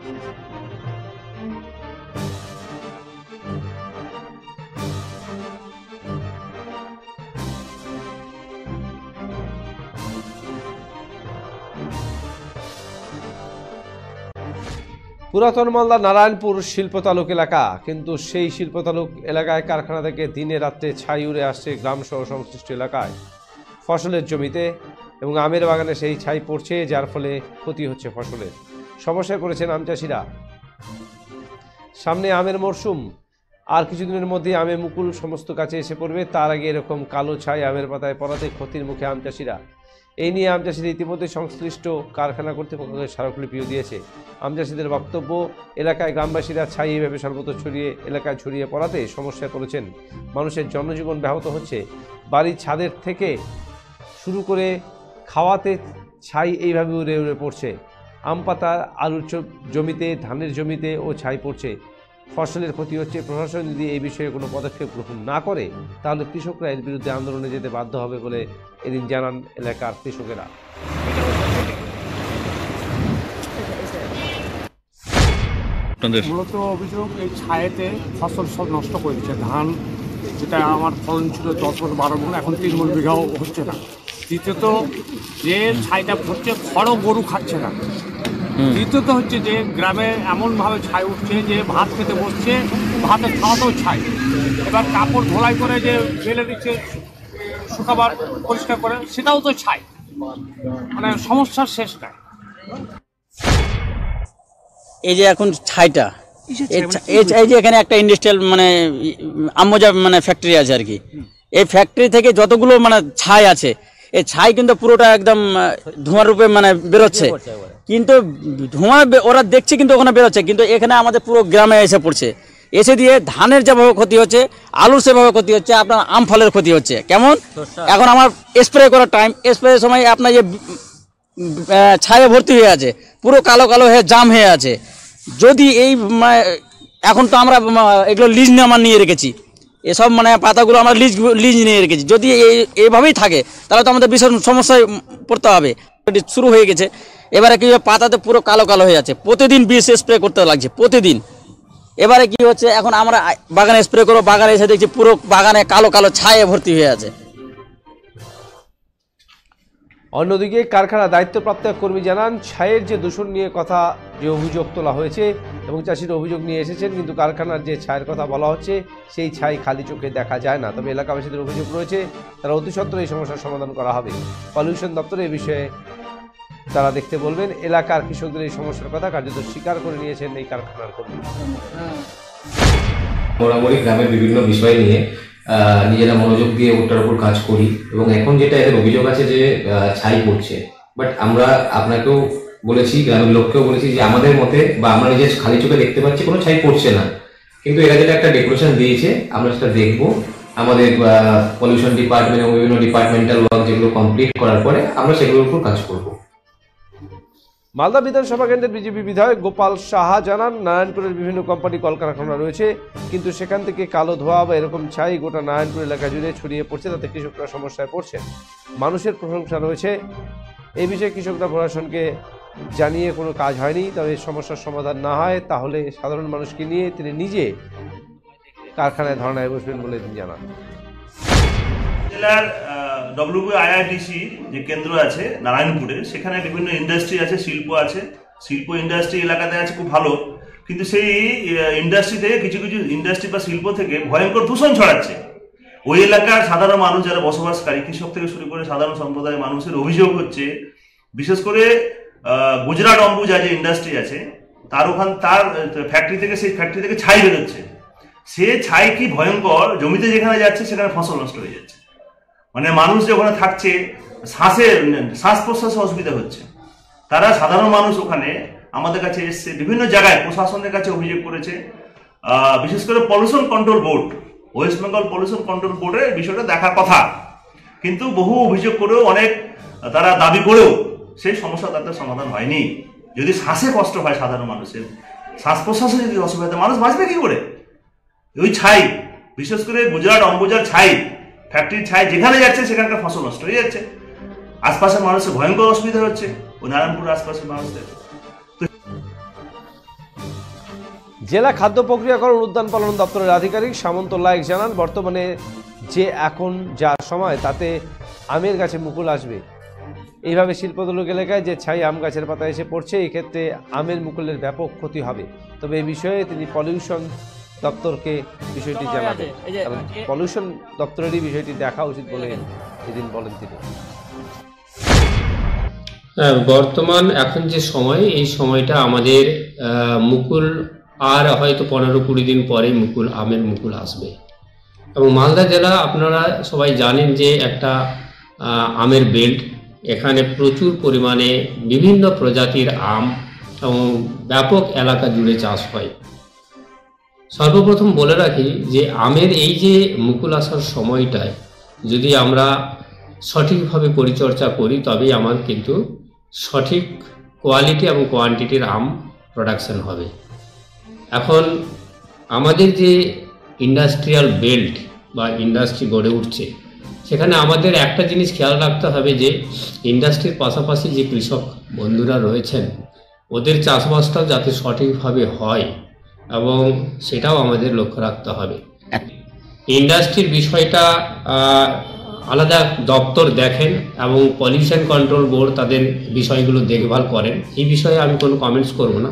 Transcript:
পুরাতন মালদা নারায়ণপুর শিল্পতালুক এলাকা, কিন্তু সেই শিল্পতালুক এলাকায় কারখানা থেকে দিনে রাত্রে ছাই উড়ে আসছে গ্রাম সহ সংশ্লিষ্ট এলাকায় ফসলের জমিতে এবং আমের বাগানে সেই ছাই পড়ছে, যার ফলে ক্ষতি হচ্ছে ফসলের। সমস্যায় পড়েছেন আম চাষিরা। সামনে আমের মরশুম, আর কিছুদিনের মধ্যে আমে মুকুল সমস্ত কাছে এসে পড়বে, তার আগে এরকম কালো ছাই আমের পাতায় পড়াতে ক্ষতির মুখে আম চাষিরা। এই নিয়ে আম চাষিরা ইতিমধ্যে সংশ্লিষ্ট কারখানা কর্তৃপক্ষকে স্মারকলিপিও দিয়েছে। আম চাষিদের বক্তব্য, এলাকায় গ্রামবাসীরা ছাই এভাবে সর্বত্র এলাকায় ছড়িয়ে পড়াতে সমস্যায় পড়েছেন। মানুষের জনজীবন ব্যাহত হচ্ছে। বাড়ির ছাদের থেকে শুরু করে খাওয়াতে ছাই এইভাবে উড়ে উড়ে পড়ছে। আম পাতা, আলুর জমিতে, ধানের জমিতে ও ছাই পড়ছে। ফসলের ক্ষতি হচ্ছে। প্রশাসন যদি এই বিষয়ে কোনো পদক্ষেপ গ্রহণ না করে তাহলে কৃষকরা এর বিরুদ্ধে আন্দোলনে যেতে বাধ্য হবে বলে এদিন জানান এলাকার কৃষকেরা। মূলত অভিযোগ, এই ছায়েতে ফসল সব নষ্ট করে দিচ্ছে। ধান যেটা আমার ফলন ছিল 10 মণ 12 মণ, এখন 3 মণ বিঘাও হচ্ছে না। দ্বিতীয়ত যে ছাইটা পড়ছে খড়ও গরু খাচ্ছে না। দ্বিতীয়ত হচ্ছে যে গ্রামে এমনভাবে ছাই উঠছে যে ভাত খেতে বসছে, ভাতের খাওয়াতেও ছাই। এবার কাপড় ধোলাই করে যে ফেলে দিচ্ছে শুকাবার পরিষ্কার করে, সেটাও তো ছাই। মানে সমস্যার শেষ নাই। এই যে এখন ছাইটা, এই যে এখানে একটা ইন্ডাস্ট্রিয়াল মানে আমোজা মানে ফ্যাক্টরি আছে আর কি। এই ফ্যাক্টরি থেকে যতগুলো মানে ছাই আছে, এই ছাই কিন্তু পুরোটা একদম ধোঁয়ার রূপে মানে বেরোচ্ছে। কিন্তু ধোঁয়া ওরা দেখছে কিন্তু ওখানে বেরোচ্ছে, কিন্তু এখানে আমাদের পুরো গ্রামে এসে পড়ছে। এসে দিয়ে ধানের যেভাবে ক্ষতি হচ্ছে, আলুর সেভাবে ক্ষতি হচ্ছে, আপনার আম ফলের ক্ষতি হচ্ছে। কেমন এখন আমার স্প্রে করার টাইম, স্প্রের সময় আপনার যে ছায়ে ভর্তি হয়ে আছে, পুরো কালো কালো হয়ে জাম হয়ে আছে। যদি এই এখন তো আমরা এগুলো লিজ নিয়ে রেখেছি, এসব মানে পাতাগুলো আমরা লিজ নিয়ে রেখেছি। যদি এইভাবেই থাকে তাহলে তো আমাদের বিশাল সমস্যায় পড়তে হবে। শুরু হয়ে গেছে, এবারে কি পাতাতে পুরো কালো কালো হয়ে যাচ্ছে। প্রতিদিন বিষ স্প্রে করতে লাগছে, প্রতিদিন। এবারে কি হচ্ছে, এখন আমরা বাগানে স্প্রে করবো, বাগানে এসে দেখছি পুরো বাগানে কালো কালো ছায়ে ভর্তি হয়ে আছে। অন্যদিকে কারখানা দায়িত্বপ্রাপ্ত কর্মী জানান, ছাইয়ের যে দূষণ নিয়ে কথা, যে অভিযোগ তোলা হয়েছে এবং চাষির অভিযোগ নিয়ে এসেছেন, কিন্তু কারখানার যে ছাইয়ের কথা বলা হচ্ছে সেই ছাই খালি চোখে দেখা যায় না। তবে এলাকাবাসীদের অভিযোগ রয়েছে, তারা অতি সত্বর এই সমস্যার সমাধান করা হবে। পলিউশন দপ্তরে এই বিষয়ে তারা দেখতে বলবেন। এলাকার কৃষকদের এই সমস্যার কথা কার্যত স্বীকার করে নিয়েছেন এই কারখানার কর্মী। মোটামুটি গ্রামের বিভিন্ন বিষয় নিয়ে নিজেরা মনোযোগ দিয়ে ওটার উপর কাজ করি, এবং এখন যেটা এদের অভিযোগ আছে যে ছাই পড়ছে, বাট আমরা আপনাকেও বলেছি, গ্রামের লোককেও বলেছি যে আমাদের মতে বা আমরা নিজের খালি চোখে দেখতে পাচ্ছি কোনো ছাই পড়ছে না, কিন্তু এরা যেটা একটা ডেকোরেশন দিয়েছে আমরা সেটা দেখবো। আমাদের পলিউশন ডিপার্টমেন্ট এবং বিভিন্ন ডিপার্টমেন্টাল ওয়ার্ক যেগুলো কমপ্লিট করার পরে আমরা সেগুলোর উপর কাজ করব। মালদা বিধানসভা কেন্দ্রের বিজেপি বিধায়ক গোপাল সাহা জানান, নারায়ণপুরের বিভিন্ন কোম্পানি কলকারখানা রয়েছে, কিন্তু সেখান থেকে কালো ধোঁয়া বা এরকম ছাই গোটা নারায়ণপুর এলাকা জুড়ে ছড়িয়ে পড়ছে, তাতে কৃষকরা সমস্যায় পড়ছেন। মানুষের প্রশংসা রয়েছে। এই বিষয়ে কৃষকরা প্রশাসনকে জানিয়ে কোনো কাজ হয়নি। তবে সমস্যার সমাধান না হয় তাহলে সাধারণ মানুষকে নিয়ে তিনি নিজে কারখানায় ধর্নায় বসবেন বলে তিনি জানান। জেলার WIITC যে কেন্দ্র আছে নারায়ণপুরে, সেখানে বিভিন্ন ইন্ডাস্ট্রি আছে, শিল্প আছে, শিল্প ইন্ডাস্ট্রি এলাকাতে আছে, খুব ভালো। কিন্তু সেই ইন্ডাস্ট্রি থেকে কিছু কিছু ইন্ডাস্ট্রি বা শিল্প থেকে ভয়ঙ্কর দূষণ ছড়াচ্ছে। ওই এলাকার সাধারণ মানুষ যারা বসবাসকারী, কৃষক থেকে শুরু করে সাধারণ সম্প্রদায়ের মানুষের অভিযোগ হচ্ছে, বিশেষ করে গুজরাট অম্বুজা যে ইন্ডাস্ট্রি আছে তার ফ্যাক্টরি থেকে ছাই বেরোচ্ছে। সে ছাই কি ভয়ঙ্কর, জমিতে যেখানে যাচ্ছে সেখানে ফসল নষ্ট হয়ে যাচ্ছে। মানে মানুষ যে ওখানে থাকছে, শ্বাস প্রশ্বাসে অসুবিধা হচ্ছে। তারা সাধারণ মানুষ ওখানে আমাদের কাছে এসছে, বিভিন্ন জায়গায় প্রশাসনের কাছে অভিযোগ করেছে। বিশেষ করে pollution control board, West Bengal pollution control বোর্ডের বিষয়টা দেখার কথা, কিন্তু বহু অভিযোগ করেও, অনেক তারা দাবি করেও সেই সমস্যা তাদের সমাধান হয়নি। যদি শ্বাসে কষ্ট হয় সাধারণ মানুষের, শ্বাস প্রশ্বাসে যদি অসুবিধা, মানুষ বাঁচবে কি করে? ওই ছাই, বিশেষ করে গুজরাট অম্বুজার ছাই, ফ্যাক্টরির ছাই যেখানে যাচ্ছে সেখানকার ফসল নষ্ট হয়ে যাচ্ছে। আশপাশের মানুষের ভয়ঙ্কর অসুবিধা হচ্ছে, ও নারায়ণপুর আশপাশের মানুষদের। জেলা খাদ্য প্রক্রিয়াকরণ উদ্যান পালন দপ্তরের আধিকারিক সামন্ত লায়েক জানান, বর্তমানে যে এখন যা সময় তাতে আমের গাছে মুকুল আসবে। এইভাবে শিল্পতালুক এলাকায় যে ছাই আম গাছের পাতায় এসে পড়ছে, এই ক্ষেত্রে আমের মুকুলের ব্যাপক ক্ষতি হবে। তবে এই বিষয়ে তিনি পলিউশন দপ্তরকে বিষয়টি জানাবেন এবং পলিউশন দপ্তরেরই বিষয়টি দেখা উচিত বলে এদিন বলেন তিনি। বর্তমান এখন যে সময়, এই সময়টা আমাদের মুকুল আর হয়তো 15-20 দিন পরেই আমের মুকুল আসবে। এবং মালদা জেলা আপনারা সবাই জানেন যে একটা আমের বেল্ট, এখানে প্রচুর পরিমাণে বিভিন্ন প্রজাতির আম এবং ব্যাপক এলাকা জুড়ে চাষ হয়। সর্বপ্রথম বলে রাখি যে আমের এই যে মুকুল আসার সময়টায় যদি আমরা সঠিকভাবে পরিচর্যা করি, তবেই আমার কিন্তু সঠিক কোয়ালিটি এবং কোয়ান্টিটির আম প্রোডাকশন হবে। এখন আমাদের যে ইন্ডাস্ট্রিয়াল বেল্ট বা ইন্ডাস্ট্রি গড়ে উঠছে, সেখানে আমাদের একটা জিনিস খেয়াল রাখতে হবে যে ইন্ডাস্ট্রির পাশাপাশি যে কৃষক বন্ধুরা রয়েছেন, ওদের চাষবাসটাও যাতে সঠিকভাবে হয় এবং সেটাও আমাদের লক্ষ্য রাখতে হবে। ইন্ডাস্ট্রির বিষয়টা আলাদা দপ্তর দেখেন এবং পলিউশন কন্ট্রোল বোর্ড তাদের বিষয়গুলো দেখভাল করেন। এই বিষয়ে আমি কোনো কমেন্টস করব না।